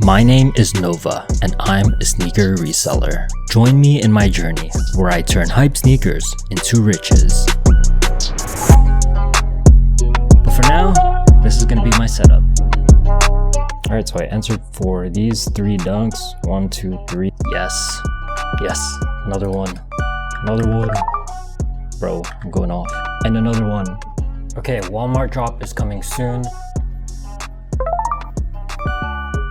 My name is Nova, and I'm a sneaker reseller. Join me in my journey where I turn hype sneakers into riches. But for now, this is going to be my setup. Alright, so I entered for these 3 dunks. 1, 2, 3. Yes. Yes. Another one. Another one. Bro, I'm going off. And another one. Okay, Walmart drop is coming soon.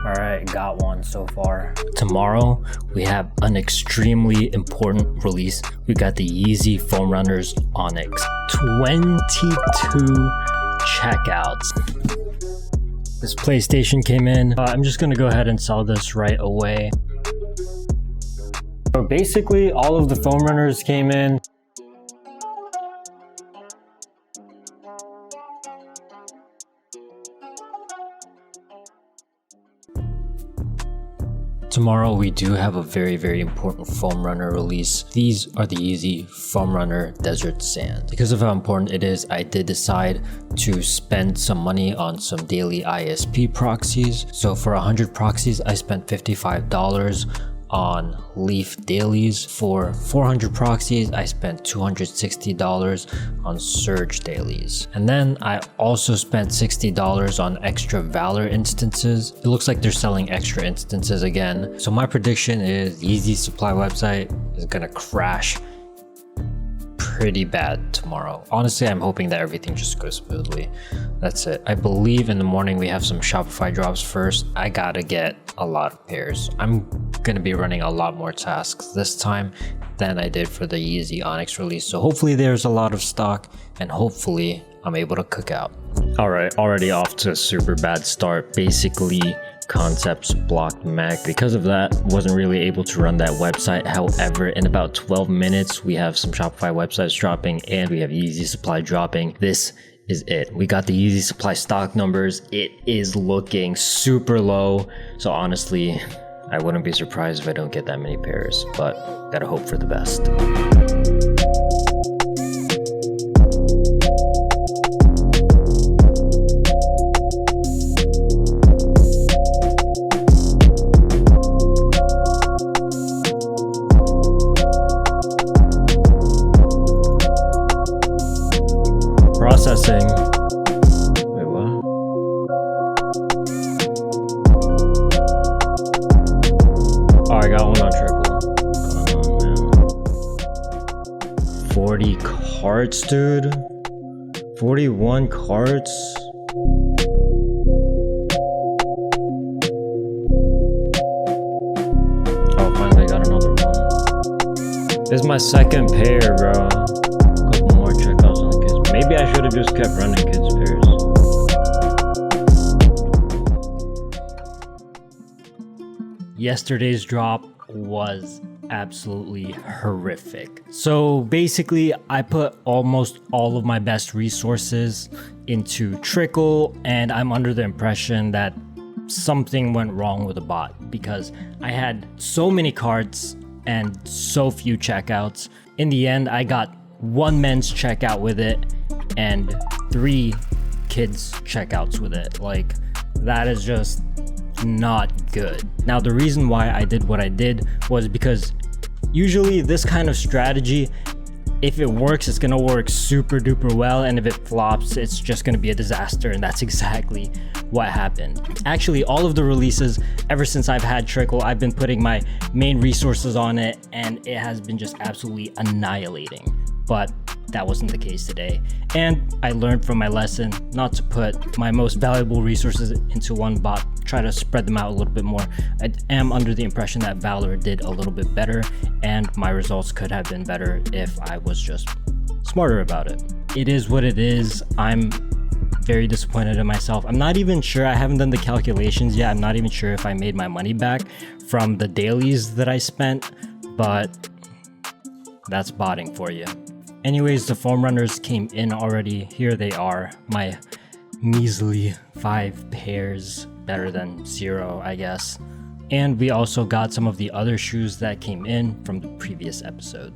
Alright, got one so far. Tomorrow, we have an extremely important release. We got the Yeezy Foam Runners Onyx. 22 checkouts. This PlayStation came in. I'm just gonna go ahead and sell this right away. So basically, all of the foam runners came in. Tomorrow we do have a very important foam runner release. These are the Yeezy Foam Runner Desert Sand. Because of how important it is, I did decide to spend some money on some daily ISP proxies. So for 100 proxies, I spent $55 on Leaf dailies. For 400 proxies, I spent $260 on Surge dailies. And then I also spent $60 on extra Valor instances. It looks like they're selling extra instances again. So my prediction is Yeezy's supply website is gonna crash pretty bad tomorrow. Honestly, I'm hoping that everything just goes smoothly. That's it. I believe in the morning we have some Shopify drops first. I gotta get a lot of pairs. I'm gonna be running a lot more tasks this time than I did for the Yeezy Onyx release. So hopefully there's a lot of stock and hopefully I'm able to cook out. All right, already off to a super bad start. Basically, Concepts blocked MEK. Because of that, wasn't really able to run that website. However, in about 12 minutes, we have some Shopify websites dropping and we have Yeezy supply dropping. This is it. We got the Yeezy supply stock numbers. It is looking super low. So honestly, I wouldn't be surprised if I don't get that many pairs, but gotta hope for the best. Processing. Wait, what? Oh, I got one on Trickle. Come on, man. 40 carts, dude. 41 carts. Oh, finally got another one. This is my second pair, bro. Couple more checkouts on the kids. Maybe I should have just kept running kids pairs. Yesterday's drop was absolutely horrific. So basically, I put almost all of my best resources into Trickle, and I'm under the impression that something went wrong with the bot because I had so many carts and so few checkouts. In the end, I got 1 men's checkout with it and 3 kids checkouts with it. Like, that is just not good. Now, the reason why I did what I did was because usually this kind of strategy, if it works, it's gonna work super duper well, and if it flops, it's just gonna be a disaster, and that's exactly what happened. Actually, all of the releases ever since I've had Trickle, I've been putting my main resources on it, and it has been just absolutely annihilating. But that wasn't the case today. And I learned from my lesson not to put my most valuable resources into one bot, try to spread them out a little bit more. I am under the impression that Valor did a little bit better, and my results could have been better if I was just smarter about it. It is what it is. I'm very disappointed in myself. I'm not even sure, I haven't done the calculations yet. I'm not even sure if I made my money back from the dailies that I spent, but that's botting for you. Anyways, the foam runners came in already. Here they are, my measly 5 pairs, better than 0, I guess. And we also got some of the other shoes that came in from the previous episode.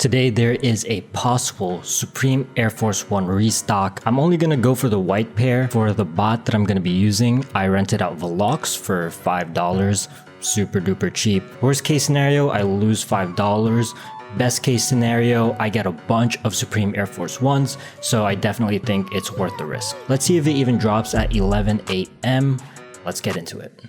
Today there is a possible Supreme Air Force One restock. I'm only gonna go for the white pair. For the bot that I'm gonna be using, I rented out Velox for $5. Super duper cheap. Worst case scenario, I lose $5. Best case scenario, I get a bunch of Supreme Air Force Ones, so I definitely think it's worth the risk. Let's see if it even drops at 11 a.m. Let's get into it.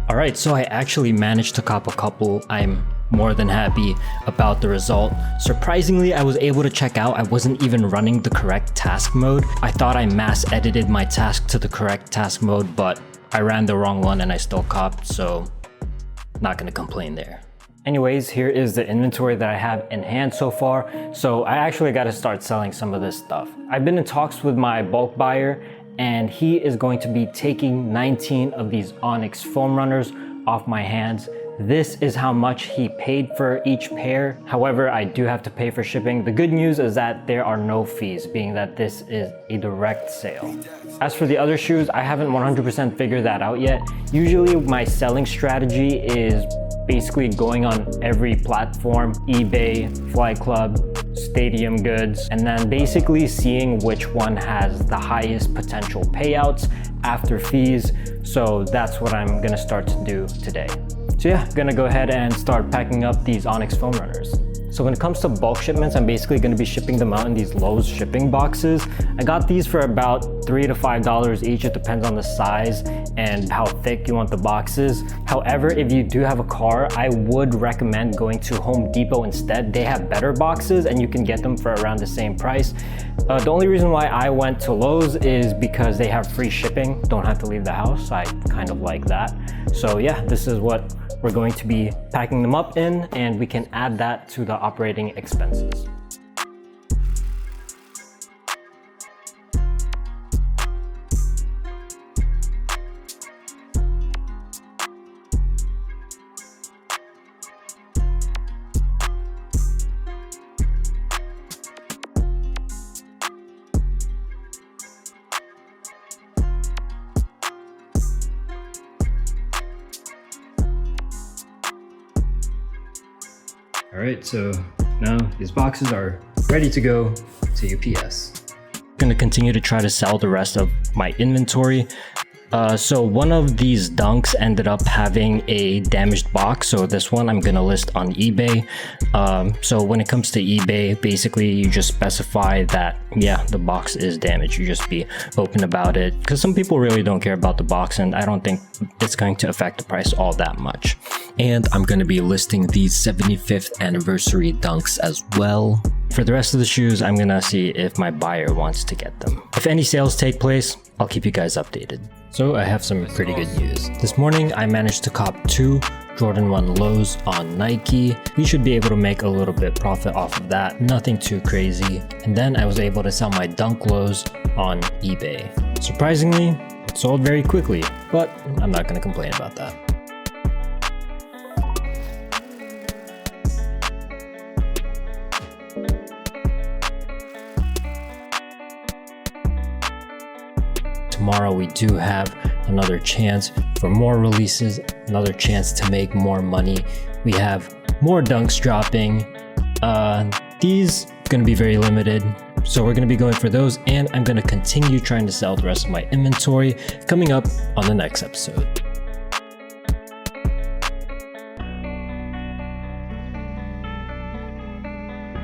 Alright, so I actually managed to cop a couple. I'm more than happy about the result. Surprisingly, I was able to check out I wasn't even running the correct task mode. I thought I mass edited my task to the correct task mode, but I ran the wrong one and I still copped, so not gonna complain there. Anyways, here is the inventory that I have in hand so far. So I actually got to start selling some of this stuff. I've been in talks with my bulk buyer and he is going to be taking 19 of these Onyx foam runners off my hands. This is how much he paid for each pair. However, I do have to pay for shipping. The good news is that there are no fees, being that this is a direct sale. As for the other shoes, I haven't 100% figured that out yet. Usually my selling strategy is basically going on every platform, eBay, Fly Club, Stadium Goods, and then basically seeing which one has the highest potential payouts after fees. So that's what I'm gonna start to do today. So yeah, gonna go ahead and start packing up these Onyx foam runners. So when it comes to bulk shipments, I'm basically gonna be shipping them out in these Lowe's shipping boxes. I got these for about $3 to $5 each. It depends on the size and how thick you want the boxes. However, if you do have a car, I would recommend going to Home Depot instead. They have better boxes and you can get them for around the same price. The only reason why I went to Lowe's is because they have free shipping. Don't have to leave the house. I kind of like that. So yeah, this is what we're going to be packing them up in, and we can add that to the operating expenses. All right, so now these boxes are ready to go to UPS. I'm gonna continue to try to sell the rest of my inventory. So one of these dunks ended up having a damaged box, so this one I'm gonna list on eBay. So when it comes to eBay, basically you just specify that, yeah, the box is damaged. You just be open about it, because some people really don't care about the box, and I don't think it's going to affect the price all that much. And I'm gonna be listing these 75th anniversary dunks as well. For the rest of the shoes, I'm gonna see if my buyer wants to get them. If any sales take place, I'll keep you guys updated. So I have some pretty good news. This morning, I managed to cop 2 Jordan 1 lows on Nike. We should be able to make a little bit profit off of that, nothing too crazy. And then I was able to sell my dunk lows on eBay. Surprisingly, it sold very quickly, but I'm not gonna complain about that. Tomorrow we do have another chance for more releases, another chance to make more money. We have more dunks dropping. These gonna be very limited, so we're gonna be going for those, and I'm gonna continue trying to sell the rest of my inventory coming up on the next episode.